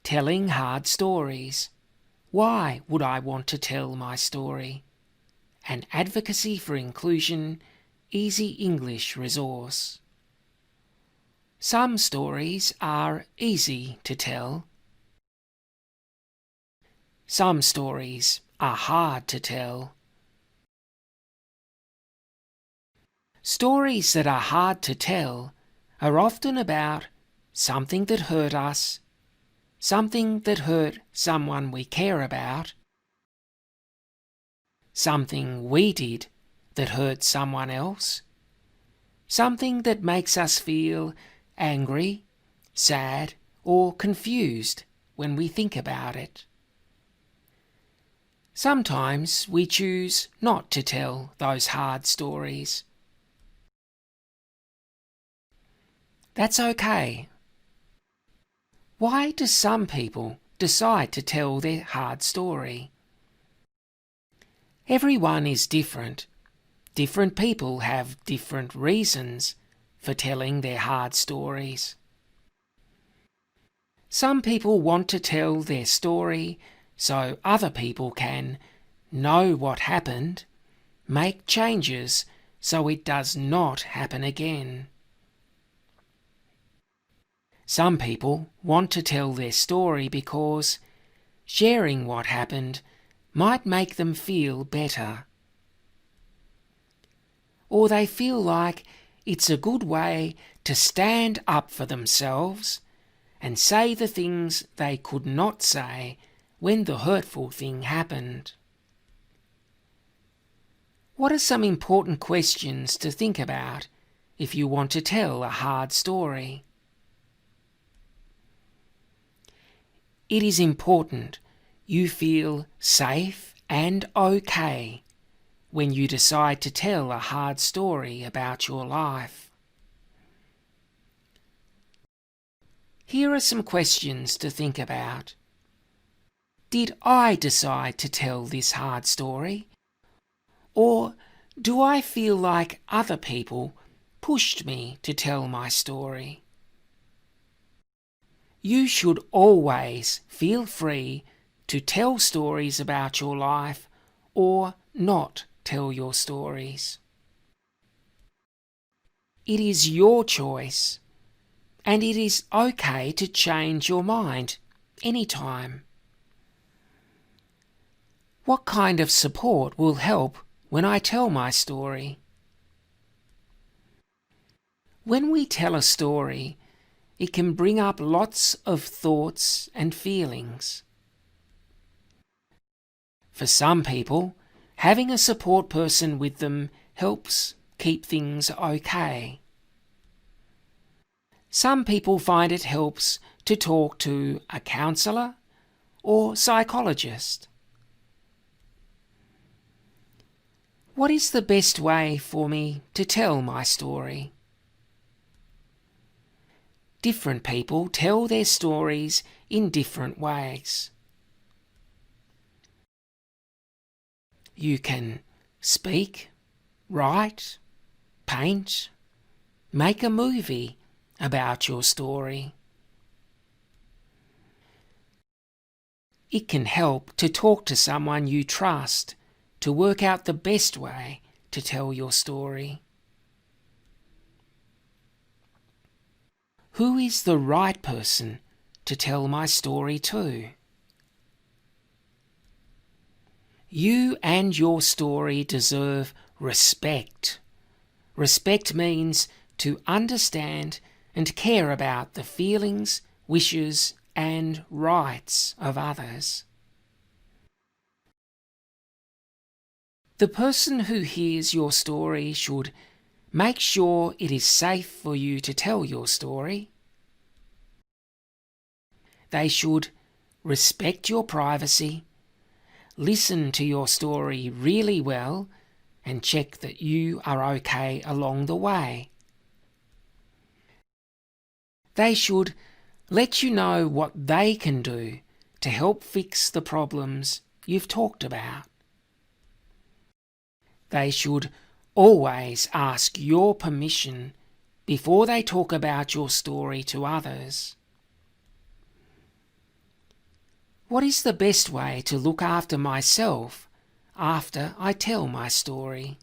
Telling hard stories. Why would I want to tell my story? An advocacy for inclusion, easy English resource. Some stories are easy to tell. Some stories are hard to tell. Stories that are hard to tell are often about something that hurt us, something that hurt someone we care about, something we did that hurt someone else, something that makes us feel angry, sad, or confused when we think about it. Sometimes we choose not to tell those hard stories. That's okay. Why do some people decide to tell their hard story? Everyone is different. Different people have different reasons for telling their hard stories. Some people want to tell their story so other people can know what happened, make changes so it does not happen again. Some people want to tell their story because sharing what happened might make them feel better. Or they feel like it's a good way to stand up for themselves and say the things they could not say when the hurtful thing happened. What are some important questions to think about if you want to tell a hard story? It is important you feel safe and okay when you decide to tell a hard story about your life. Here are some questions to think about. Did I decide to tell this hard story? Or do I feel like other people pushed me to tell my story? You should always feel free to tell stories about your life or not tell your stories. It is your choice, and it is okay to change your mind anytime. What kind of support will help when I tell my story? When we tell a story, it can bring up lots of thoughts and feelings. For some people, having a support person with them helps keep things okay. Some people find it helps to talk to a counsellor or psychologist. What is the best way for me to tell my story? Different people tell their stories in different ways. You can speak, write, paint, make a movie about your story. It can help to talk to someone you trust to work out the best way to tell your story. Who is the right person to tell my story to? You and your story deserve respect. Respect means to understand and care about the feelings, wishes, and rights of others. The person who hears your story should make sure it is safe for you to tell your story. They should respect your privacy, listen to your story really well, and check that you are okay along the way. They should let you know what they can do to help fix the problems you've talked about. They should always ask your permission before they talk about your story to others. What is the best way to look after myself after I tell my story?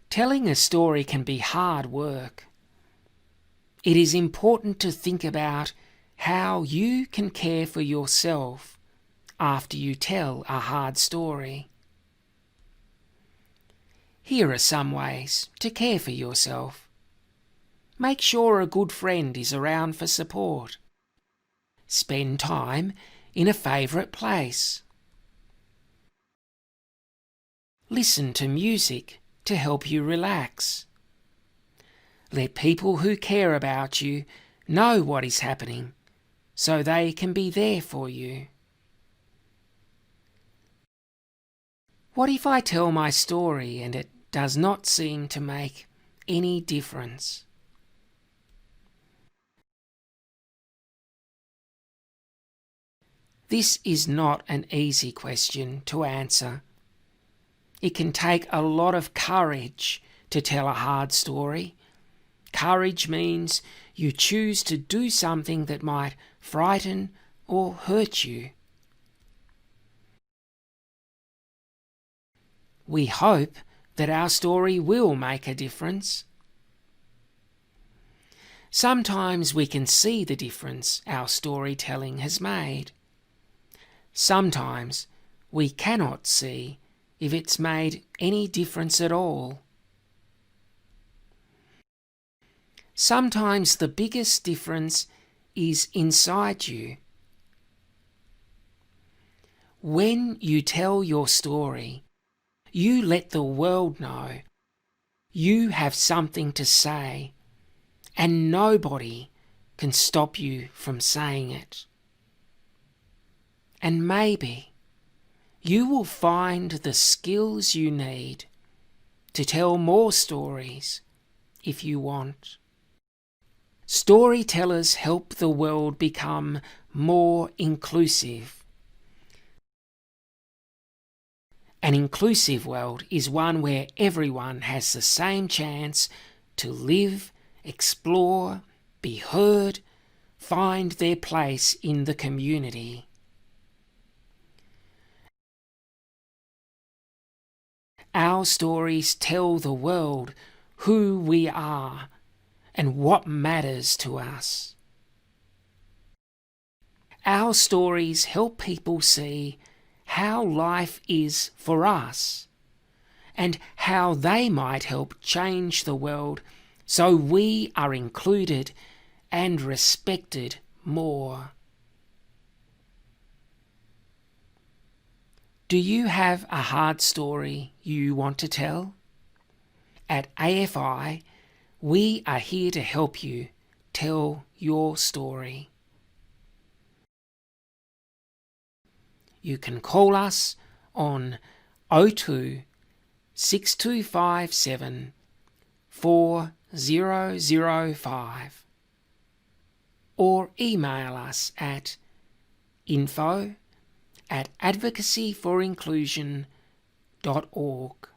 Telling a story can be hard work. It is important to think about how you can care for yourself after you tell a hard story. Here are some ways to care for yourself. Make sure a good friend is around for support. Spend time in a favourite place. Listen to music to help you relax. Let people who care about you know what is happening so they can be there for you. What if I tell my story and it does not seem to make any difference? This is not an easy question to answer. It can take a lot of courage to tell a hard story. Courage means you choose to do something that might frighten or hurt you. We hope that our story will make a difference. Sometimes we can see the difference our storytelling has made. Sometimes we cannot see if it's made any difference at all. Sometimes the biggest difference is inside you. When you tell your story, you let the world know you have something to say, and nobody can stop you from saying it. And maybe you will find the skills you need to tell more stories if you want. Storytellers help the world become more inclusive. An inclusive world is one where everyone has the same chance to live, explore, be heard, find their place in the community. Our stories tell the world who we are and what matters to us. Our stories help people see how life is for us and how they might help change the world so we are included and respected more. Do you have a hard story you want to tell? At AFI, we are here to help you tell your story. You can call us on 02 6257 4005 or email us at info@advocacyforinclusion.org.